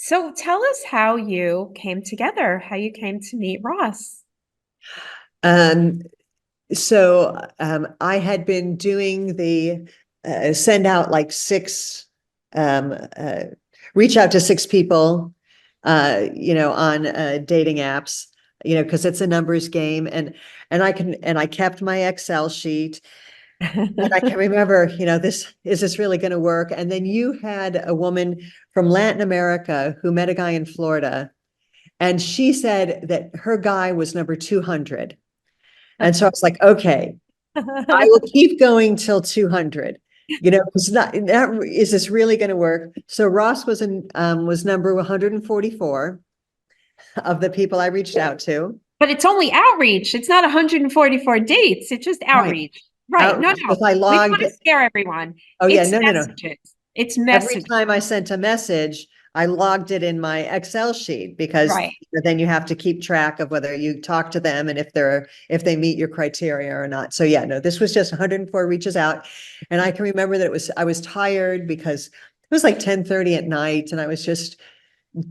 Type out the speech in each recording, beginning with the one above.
So tell us how you came together, how you came to meet Ross. Um, I had been doing the send out like six, um, uh, reach out to six people, on dating apps, because it's a numbers game, and I kept my Excel sheet, and I can remember, this really going to work? And then you had a woman from Latin America who met a guy in Florida, and she said that her guy was number 200. And so I was like, okay, I will keep going till 200, because is this really going to work? So Ross was number 144 of the people I reached out to. But it's only outreach. It's not 144 dates. It's just Right. outreach. Right. No, Outreach, no. because I We don't logged. want to scare everyone. Oh yeah, It's no, no, no. messages. It's Every messages. time I sent a message, I logged it in my Excel sheet, because Right. then you have to keep track of whether you talk to them and if they meet your criteria or not. So yeah, no, this was just 104 reaches out. And I can remember that I was tired because it was like 10:30 at night, and I was just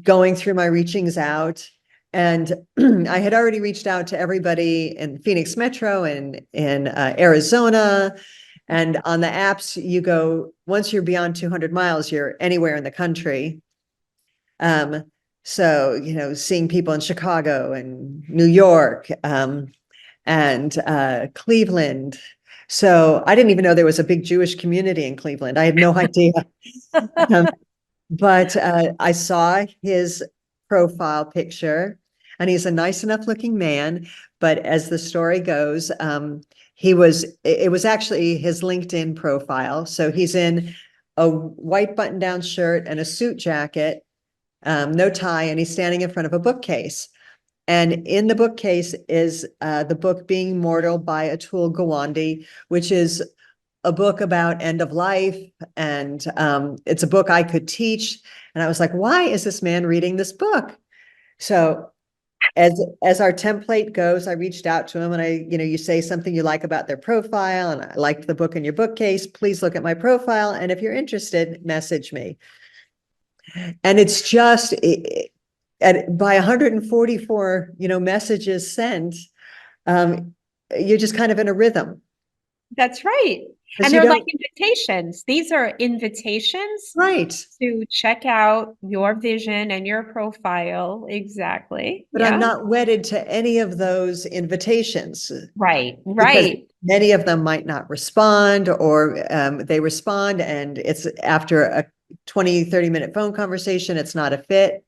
going through my reachings out. And I had already reached out to everybody in Phoenix Metro and in Arizona. And on the apps, you go, once you're beyond 200 miles, you're anywhere in the country. Um, so, seeing people in Chicago and New York, and Cleveland. So I didn't even know there was a big Jewish community in Cleveland. I had no idea. Um, but I saw his profile picture, and he's a nice enough looking man. But as the story goes, it was actually his LinkedIn profile. So he's in a white button down shirt and a suit jacket, no tie, and he's standing in front of a bookcase. And in the bookcase is the book Being Mortal by Atul Gawande, which is a book about end of life. And it's a book I could teach. And I was like, why is this man reading this book? So as our template goes, I reached out to him, and you say something you like about their profile, and I liked the book in your bookcase. Please look at my profile. And if you're interested, message me. And it's just by 144, messages sent, um, you're just kind of in a rhythm, That's right. because And you they're like don't, invitations. These are invitations right. to check out your vision and your profile. Exactly. But I'm Yeah. not wedded to any of those invitations, Right. because Right. many of them might not respond, or they respond and it's after a 20-30 minute phone conversation. It's not a fit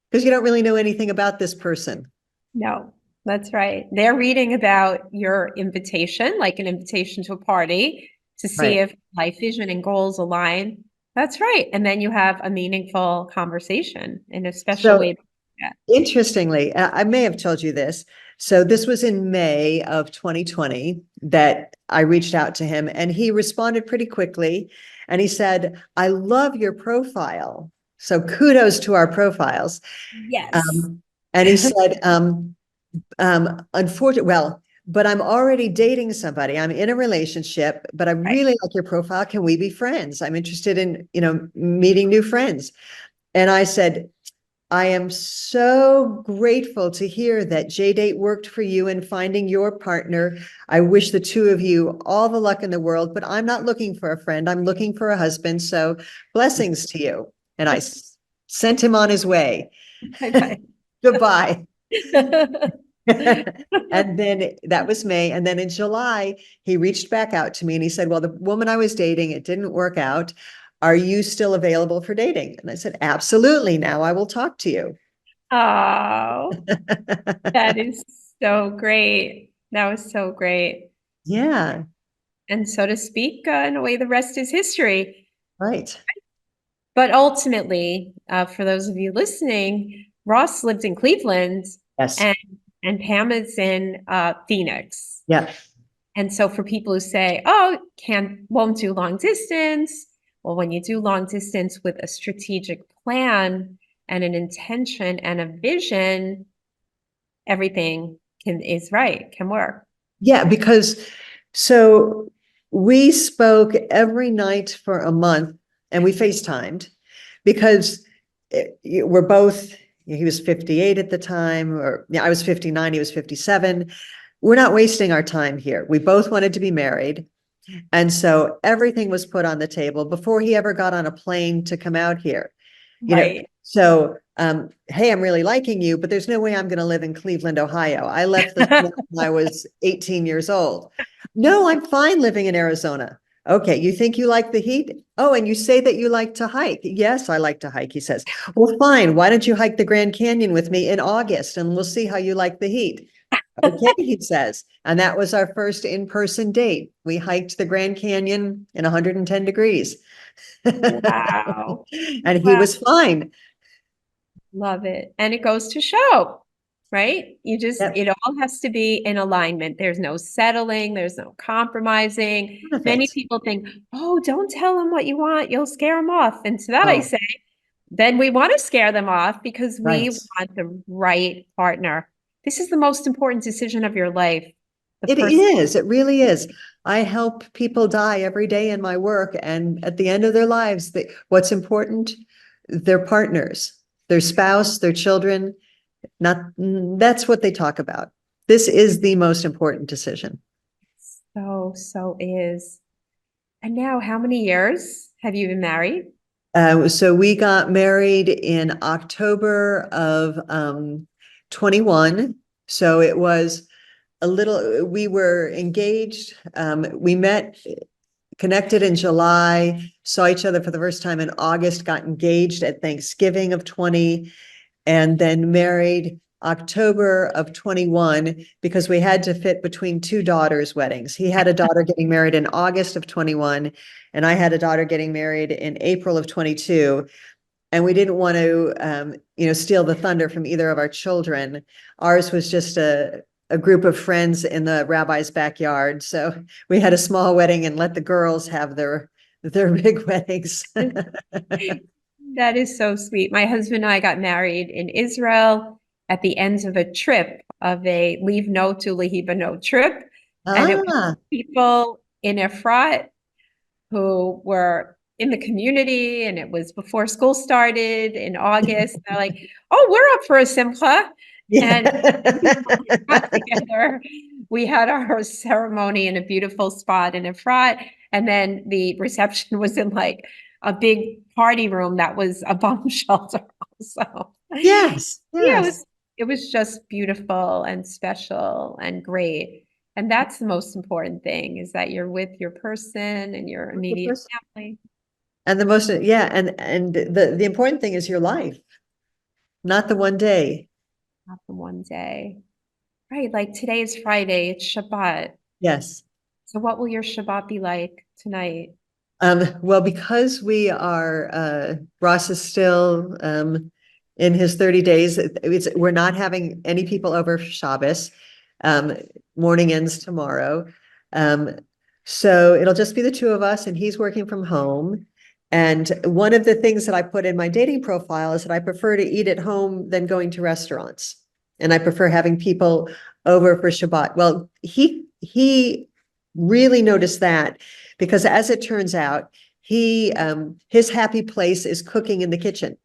because you don't really know anything about this person. No, that's right. They're reading about your invitation, like an invitation to a party, to see Right. if life vision and goals align. That's right. And then you have a meaningful conversation in a special So way. Yeah. interestingly, I may have told you this. So this was in May of 2020 that I reached out to him, and he responded pretty quickly. And he said, I love your profile. So kudos to our profiles. Yes. Um, and he said, unfortunately, well, but I'm already dating somebody. I'm in a relationship, but I Right. really like your profile. Can we be friends? I'm interested in, meeting new friends. And I said, I am so grateful to hear that JDate worked for you in finding your partner. I wish the two of you all the luck in the world, but I'm not looking for a friend. I'm looking for a husband. So blessings to you. And I sent him on his way. Bye-bye. Goodbye. And then that was May. And then in July, he reached back out to me and he said, well, the woman I was dating, it didn't work out. Are you still available for dating? And I said, absolutely. Now I will talk to you. Oh, that is so great. That was so great. Yeah, And so to speak, in a way, the rest is history. right. But ultimately, for those of you listening, Ross lives in Cleveland Yes. and Pam is in Phoenix. Yeah. And so for people who say, oh, won't do long distance. Well, when you do long distance with a strategic plan and an intention and a vision, everything can work. Yeah, because so we spoke every night for a month, and we FaceTimed because we're both, he was 58 at the time, or yeah, I was 59, he was 57. We're not wasting our time here. We both wanted to be married. And so everything was put on the table before he ever got on a plane to come out here. Right. So hey, I'm really liking you, but there's no way I'm going to live in Cleveland, Ohio. I left this when I was 18 years old. No, I'm fine living in Arizona. Okay, you think you like the heat? Oh, and you say that you like to hike. Yes, I like to hike, he says. Well, fine. Why don't you hike the Grand Canyon with me in August and we'll see how you like the heat? Okay, he says. And that was our first in-person date. We hiked the Grand Canyon in 110 degrees. Wow. And he Wow. was fine. Love it. And it goes to show, right? Yep. It all has to be in alignment. There's no settling, there's no compromising. None of Many it. people think, oh, don't tell them what you want, you'll scare them off. And to that I Oh, say, then we want to scare them off because we right. want the right partner. This is the most important decision of your life. The It person. is. It really is. I help people die every day in my work, and at the end of their lives, what's important? Their partners, their spouse, their children. Not that's what they talk about. This is the most important decision. So is. And now, how many years have you been married? So we got married in October of 21. So it was a little, we were engaged. We met, connected in July, saw each other for the first time in August, got engaged at Thanksgiving of 20, and then married October of 21 because we had to fit between two daughters' weddings. He had a daughter getting married in August of 21, and I had a daughter getting married in April of 22. And we didn't want to, steal the thunder from either of our children. Ours was just a group of friends in the rabbi's backyard. So we had a small wedding and let the girls have their big weddings. That is so sweet. My husband and I got married in Israel at the end of a trip, of a leave no to Lehiba no trip. And it was Ah, people in Efrat who were in the community, and it was before school started in August. They're like, oh, we're up for a simcha. And we got yeah. together. We had our ceremony in a beautiful spot in Efrat. And then the reception was in like a big party room that was a bomb shelter also. Yes, Yeah, yes. it was just beautiful and special and great. And that's the most important thing, is that you're with your person and your The immediate first- family, And the most, yeah, and the important thing is your life, not the one day. not the one day. Right, like today is Friday, it's Shabbat. Yes. So what will your Shabbat be like tonight? Well, because we are, Ross is still, in his 30 days, we're not having any people over for Shabbos. Um, Morning ends tomorrow. Um, so it'll just be the two of us and he's working from home. And one of the things that I put in my dating profile is that I prefer to eat at home than going to restaurants. And I prefer having people over for Shabbat. Well, he really noticed that because as it turns out, his happy place is cooking in the kitchen.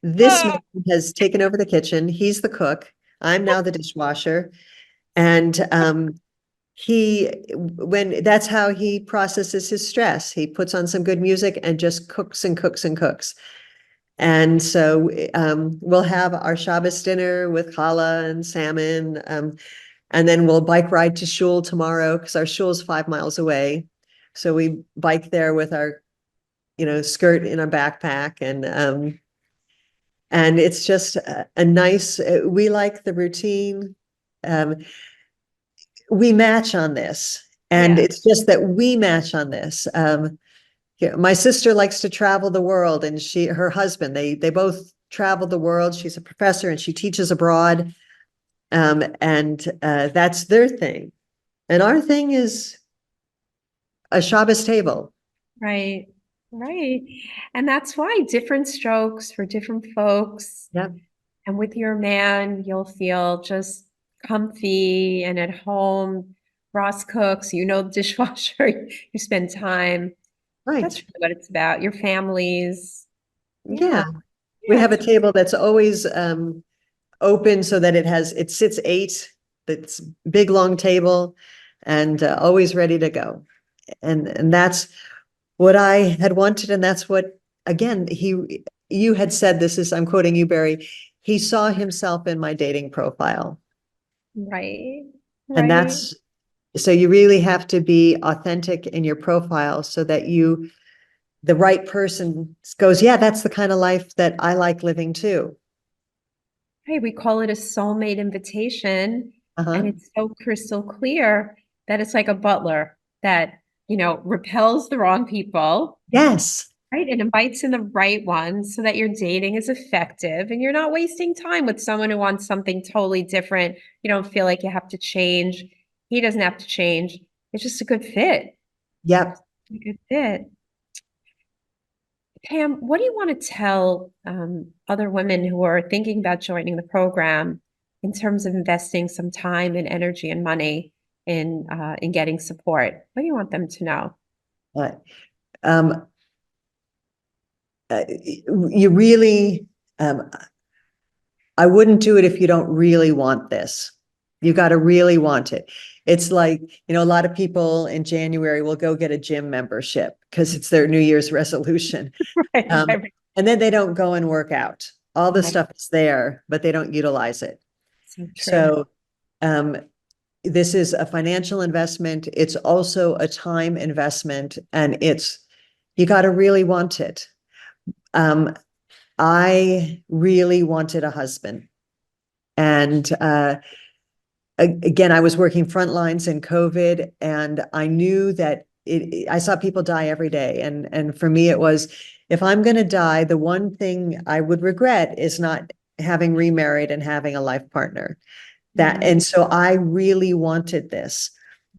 This man Oh, has taken over the kitchen. He's the cook. I'm now the dishwasher. And when that's how he processes his stress. He puts on some good music and just cooks and cooks and cooks. And so we'll have our Shabbos dinner with challah and salmon. And then we'll bike ride to shul tomorrow because our shul's 5 miles away. So we bike there with our, skirt in a backpack, and it's just a nice. We like the routine. Um, we match on this, and yeah. it's just that we match on this. My sister likes to travel the world, and her husband, they both travel the world. She's a professor and she teaches abroad, and that's their thing. And our thing is a Shabbos table. Right. Right. And that's why different strokes for different folks. Yeah, And with your man, you'll feel just comfy and at home. Ross cooks, the dishwasher, you spend time. That's right. really what it's about. Your families. Yeah. Yeah. We Yeah, have a it's table that's always open so that it sits eight. That's big, long table and always ready to go. And that's what I had wanted. And that's what, again, you had said, this is, I'm quoting you, Barry, he saw himself in my dating profile. right, And right. that's, so you really have to be authentic in your profile so that the right person goes, yeah, that's the kind of life that I like living too. Hey, we call it a soulmate invitation, and Uh-huh. it's so crystal clear that it's like a butler that, repels the wrong people, Yes. right? And invites in the right ones so that your dating is effective and you're not wasting time with someone who wants something totally different. You don't feel like you have to change. He doesn't have to change. It's just a good fit. Yep. A good fit. Pam, what do you want to tell other women who are thinking about joining the program in terms of investing some time and energy and money in getting support? What do you want them to know? Uh, um, you really, I wouldn't do it if you don't really want this. You got to really want it. It's like, a lot of people in January will go get a gym membership because it's their New Year's resolution. Right, Um, right, and then they don't go and work out. All the right. stuff is there, but they don't utilize it. So true. So, um, this is a financial investment. It's also a time investment, and you got to really want it. Um, I really wanted a husband. And again, I was working front lines in COVID, and I knew that I saw people die every day. And for me, it was, if I'm going to die, the one thing I would regret is not having remarried and having a life partner. Mm. And so I really wanted this.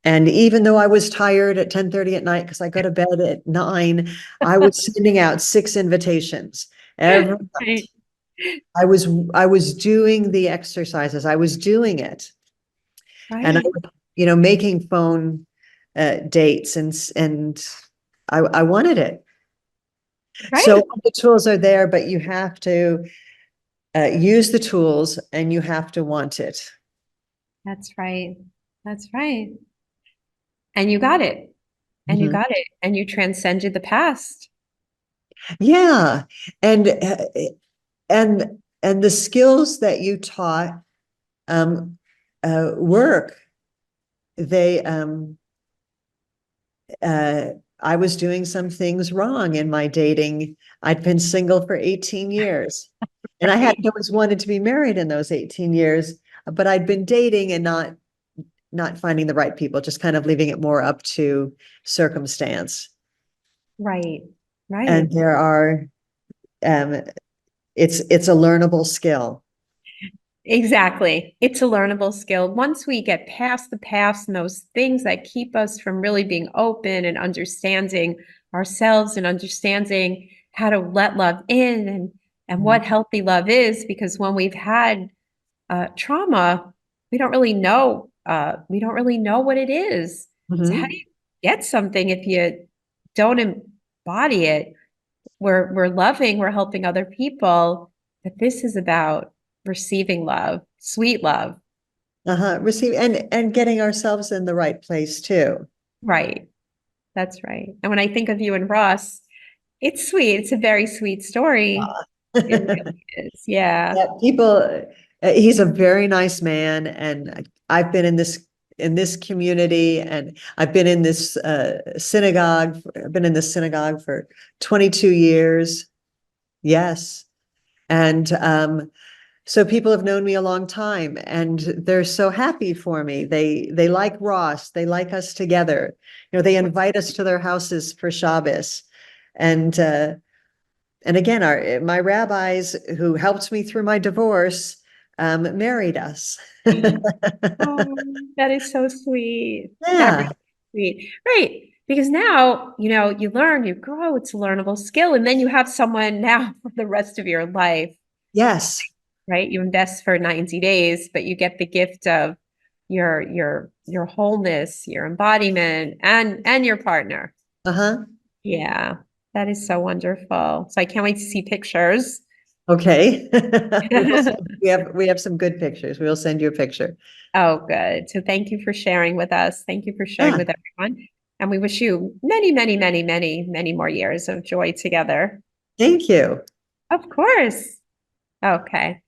And even though I was tired at 10:30 at night, because I go to bed at 9, I was sending out 6 invitations every night. Right, I was doing the exercises. I was doing it. And I, right, making phone dates, and I wanted it. So right. all the tools are there, but you have to use the tools and you have to want it. That's right. That's right. And you got it. And you Mhm. got it. And you transcended the past. Yeah. And and the skills that you taught um work. They uh I was doing some things wrong in my dating. I'd been single for 18 years. And I Right. hadn't always wanted to be married in those 18 years, but I'd been dating and not finding the right people, just kind of leaving it more up to circumstance. Right. And Right. there are um it's a learnable skill. Exactly. It's a learnable skill. Once we get past the past and those things that keep us from really being open and understanding ourselves and understanding how to let love in and Mhm. what healthy love is, because when we've had trauma, we don't really know what it is. So how do Mhm. you get something if you don't embody it? We're loving, we're helping other people, but this is about receiving love, sweet love. Uh-huh. Receive and getting ourselves in the right place too. Right. That's right. And when I think of you and Ross, it's sweet. It's a very sweet story. It really is. Yeah. Yeah, he's a very nice man, and I've been in this community, and I've been in this synagogue. I've been in this synagogue for 22 years. Yes. And so people have known me a long time, and they're so happy for me. They like Ross. They like us together. They invite us to their houses for Shabbos. And and again, my rabbis who helped me through my divorce married us. Oh, that is so sweet. That really Yeah. is sweet. Right. Because now, you learn, you grow, it's a learnable skill. And then you have someone now for the rest of your life, Yes. right? You invest for 90 days, but you get the gift of your wholeness, your embodiment, and your partner. Uh-huh. Yeah, that is so wonderful. So I can't wait to see pictures. Okay. We have some good pictures. We'll send you a picture. Oh, good. So thank you for sharing with us. Thank you for sharing Yeah, with everyone. And we wish you many, many, many, many, many more years of joy together. thank you. Of course. Okay.